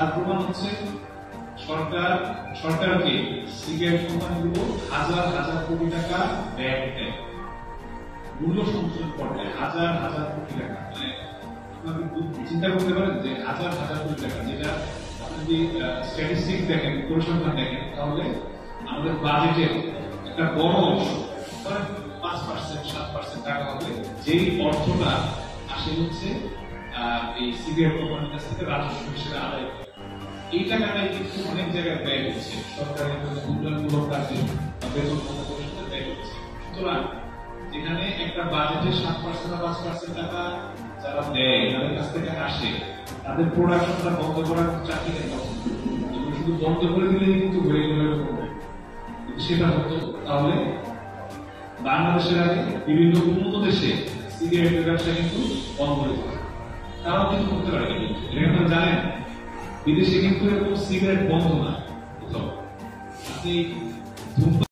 তার প্রমাণ হচ্ছে সরকারকে সিগারেট কোম্পানিগুলো হাজার হাজার কোটি টাকা ব্যয় দেয়, মূল্য সংশোধন করতে হাজার হাজার কোটি টাকা। মানে চিন্তা করতে পারেন যে হাজার হাজার কোটি টাকা, যেটা আপনি যদি স্ট্যাটিস্টিক্স দেখেন, পরিসংখ্যান দেখেন, তাহলে আমাদের বাজেটের একটা বড় অংশ, 5%, 7% টাকা হবে, যেই অর্থটা আসে হচ্ছে এই সিগারেট কোম্পানির কাছ থেকে রাজস্ব হিসেবে আদায় করে। এই টাকাটাই কিন্তু অনেক জায়গায় ব্যয় হচ্ছে, সরকারের উন্নয়নমূলক কাজে বা বেতন পরিশোধে ব্যয় হচ্ছে। সুতরাং যেখানে একটা বাজেটের 7% বা 5% টাকা যারা দেয়, তাদের কাছ থেকে আসে, তাদের প্রোডাকশনটা বন্ধ করার চাকরি কেন? শুধু বন্ধ করে দিলেই কিন্তু হয়ে গেল, সেটা হতো তাহলে বাংলাদেশের আগে বিভিন্ন উন্নত দেশে সিগারেটের ব্যবসা কিন্তু বন্ধ হয়ে যাবে। তারাও কিন্তু করতে পারে, এটা আপনারা জানেন বিদেশে কিন্তু এরকম সিগারেট বন্ধ না কোথাও। আপনি